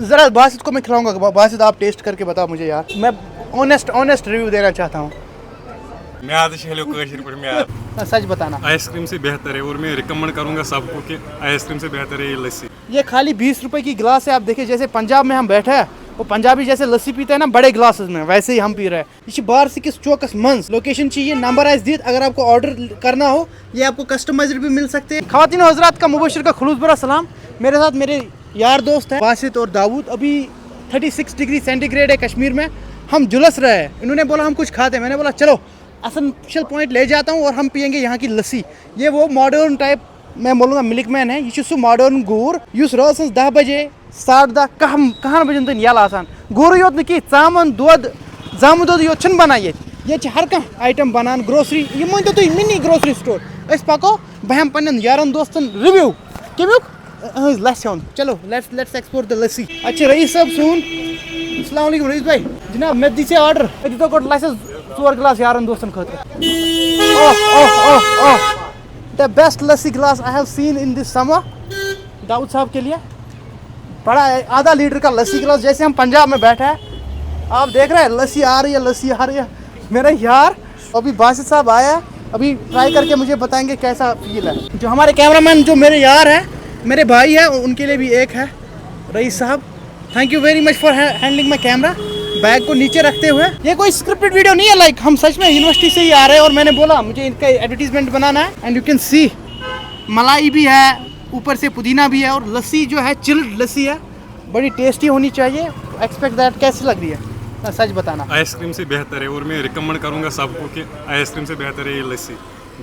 ज़रा बासित को मैं खिलाऊंगा। बासित आप टेस्ट करके बताओ मुझे यार, मैं ऑनेस्ट रिव्यू देना चाहता हूँ। सच बताना। आइसक्रीम से बेहतर है और मैं रिकमेंड करूंगा सबको कि आइसक्रीम से बेहतर है ये लस्सी। ये खाली 20 रुपए की गिलास है। आप देखिए जैसे पंजाब में हम बैठे हैं, वो पंजाबी जैसे लस्सी पीते हैं ना बड़े गिलासेस में, वैसे ही हम पी रहे हैं। ये बार से किस चौकस मंस लोकेशन चाहिए, नंबर आइस दी। अगर आपको ऑर्डर करना हो ये आपको कस्टमाइज्ड भी मिल सकते हैं। ख़वातीन और हज़रात का मुबशर का खुलूस भरा सलाम। मेरे साथ मेरे यार दोस्त हैं बासित और दाऊद। अभी 36 डिग्री सेंटीग्रेड है कश्मीर में, हम झुलस रहे हैं। इन्होंने बोला हम कुछ खाते हैं, मैंने बोला चलो असेंशियल पॉइंट ले जाता हूँ और हम पियेंगे यहाँ की लस्सी। ये वो मॉडर्न टाइप मैं बोलूँगा मिल्क मैन है। यह सह मॉडर्न गूर युस रात 10 बजे 10:30 कहन बजन तन यल आसान। गूर योत नी चामन दोद जामुन दोद योत बना ये हर कह आइटम बनान। ग्रोसरी ये वन तुम मिनी ग्रोसरी स्टोर। पको बह हम पन्न यारन दोस्तन रिव्यू कमुक लस्सी हुंद। चलो लेट्स एक्सप्लोर द लस्सी। अच्छा रईस साहब सुन, अस्सलाम वालेकुम रईस भाई। जनाब मे दी ऑर्डर, मे दीतो गोट लस्सी 4 गिलास यारन दोस्तन खतर। The best lassi glass I have seen in this summer. Dawood साहब के लिए बड़ा आधा लीटर का लस्सी गिलास, जैसे हम पंजाब में बैठे हैं। आप देख रहे हैं लस्सी आ रही है। मेरा यार अभी बासित साहब आया, अभी ट्राई करके मुझे बताएंगे कैसा फील है। जो हमारे कैमरामैन जो मेरे यार हैं, मेरे भाई हैं, उनके लिए भी एक है रईस साहब। Thank you very much for handling my camera. Bag को नीचे रखते हुए, ये कोई स्क्रिप्टेड वीडियो नहीं है, लाइक हम सच में यूनिवर्सिटी से ही आ रहे हैं और मैंने बोला मुझे इनका एडवर्टीजमेंट बनाना है। एंड यू कैन सी मलाई भी है, ऊपर से पुदीना भी है, और लस्सी जो है चिल्ड लस्सी है, बड़ी टेस्टी होनी चाहिए। Expect that. कैसी लग रही है सच बताना। आइसक्रीम से बेहतर है और मैं रिकमेंड करूंगा सबको कि आइसक्रीम से बेहतर है ये लस्सी।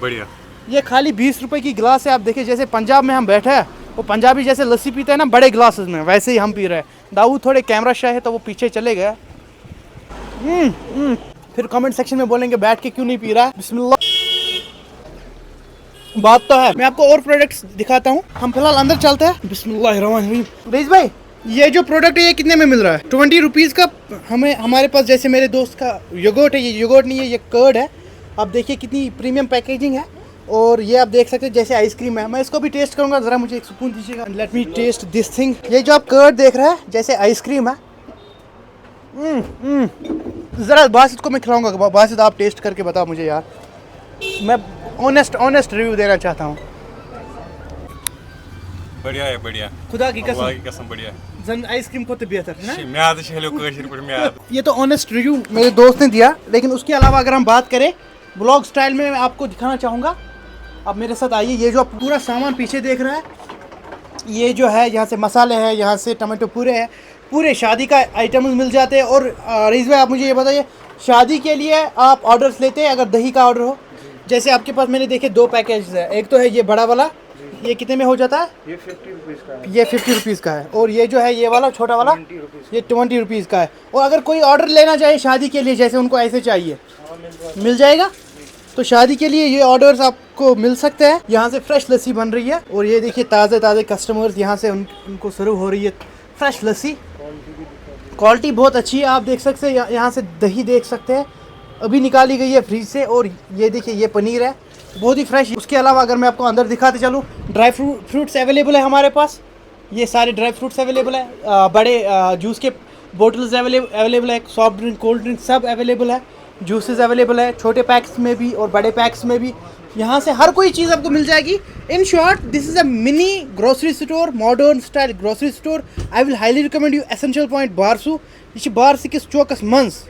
बढ़िया। ये खाली 20 रुपए की गिलास है। आप देखिए जैसे पंजाब में हम बैठे हैं, वो पंजाबी जैसे लस्सी पीते हैं ना बड़े गिलासेस में, वैसे ही हम पी रहे हैं। दाऊद थोड़े कैमरा शाय है तो वो पीछे चले गए। फिर कमेंट सेक्शन में बोलेंगे बैठ के क्यों नहीं पी रहा है। बिस्मिल्लाह। बात तो है, मैं आपको और प्रोडक्ट्स दिखाता हूँ। हम फिलहाल अंदर चलते हैं। बिस्मिल्लाहिर्रहमानिर्रहीम। रईस भाई ये जो प्रोडक्ट है ये कितने में मिल रहा है? 20 रुपीज़ का। हमारे पास जैसे मेरे दोस्त का योगर्ट है, ये योगर्ट नहीं है, ये कर्ड है। आप देखिए कितनी प्रीमियम पैकेजिंग है। और ये आप देख सकते हैं जैसे आइसक्रीम है। मैं इसको भी टेस्ट करूँगा, ज़रा मुझे एक स्पून दीजिएगा। Let me taste this thing. ये जो आप कर्ड देख रहे हैं जैसे आइसक्रीम है। ज़रा बासित को मैं खिलाऊंगा। बासित आप टेस्ट करके बताओ मुझे यार, मैं ऑनेस्ट रिव्यू देना चाहता हूँ। बढ़िया है, बढ़िया। खुदा की कसम बढ़िया है। जन आइसक्रीम को तो बेहतर है ना। ये तो ऑनेस्ट रिव्यू मेरे दोस्त ने दिया, लेकिन उसके अलावा अगर हम बात करें ब्लॉग स्टाइल में, मैं आपको दिखाना चाहूँगा। आप मेरे साथ आइए। ये जो आप पूरा सामान पीछे देख रहे हैं, ये जो है यहाँ से मसाले हैं, यहाँ से टमाटो पूरे हैं, पूरे शादी का आइटम्स मिल जाते हैं। और रईस भाई आप मुझे ये बताइए, शादी के लिए आप ऑर्डर्स लेते हैं अगर दही का ऑर्डर हो? जैसे आपके पास मैंने देखे 2 पैकेज है। एक तो है ये बड़ा वाला, ये कितने में हो जाता है? ये 50 रुपीज़ का है। ये 50 रुपीज़ का है। और ये जो है ये वाला छोटा वाला, ये 20 रुपीज़ का है। और अगर कोई ऑर्डर लेना चाहे शादी के लिए, जैसे उनको ऐसे चाहिए, मिल जाएगा। तो शादी के लिए ये ऑर्डर्स आपको मिल सकते हैं। यहाँ से फ्रेश लस्सी बन रही है, और ये देखिए ताज़े कस्टमर्स यहाँ से उनको सर्व हो रही है फ्रेश लस्सी। क्वालिटी बहुत अच्छी है। आप देख सकते हैं यहाँ से दही देख सकते हैं, अभी निकाली गई है फ्रिज से। और ये देखिए ये पनीर है, बहुत ही फ्रेश। उसके अलावा अगर मैं आपको अंदर दिखाते चलूँ, ड्राई फ्रूट्स अवेलेबल है हमारे पास। ये सारे ड्राई फ्रूट्स अवेलेबल है, बड़े जूस के बोटल्स अवेलेबल है, सॉफ्ट ड्रिंक कोल्ड ड्रिंक सब अवेलेबल है, जूसेस अवेलेबल है, छोटे पैक्स में भी और बड़े पैक्स में भी। यहाँ से हर कोई चीज़ आपको मिल जाएगी। In short this is a mini grocery store, modern style grocery store. I will highly recommend you essential point Barsu. ये बारसी किस चौकस मंस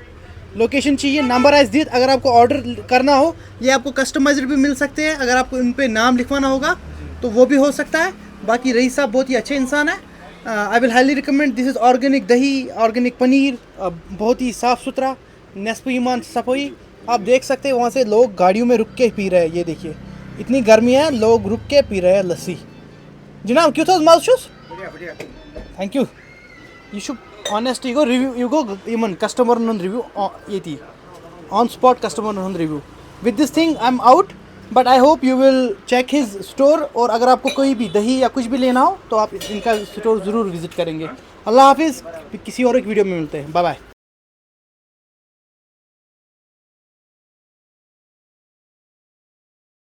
लोकेशन चाहिए, नंबर आइस दी। अगर आपको ऑर्डर करना हो ये आपको कस्टमाइज्ड भी मिल सकते हैं। अगर आपको इन पे नाम लिखवाना होगा तो वो भी हो सकता है। बाकी रईस साहब बहुत ही अच्छे इंसान है। I will highly recommend. This is organic दही, ऑर्गेनिक पनीर, बहुत ही साफ़ सुथरा, नेस्फ ईमान सफाई। आप देख सकते हैं वहाँ से लोग गाड़ियों में रुक के पी रहे हैं। ये देखिए इतनी गर्मी है, लोग रुक के पी रहे हैं लस्सी। जनाब क्यों था मालशूस? बढ़िया। Thank you. You should honest you go review, you go even customer review ये थी on spot customer review. With this thing I am out, but I hope you will check his store. और अगर आपको कोई भी दही या कुछ भी लेना हो तो आप इनका स्टोर ज़रूर विजिट करेंगे। अल्लाह हाफिज़। किसी और एक वीडियो में मिलते हैं। Bye bye.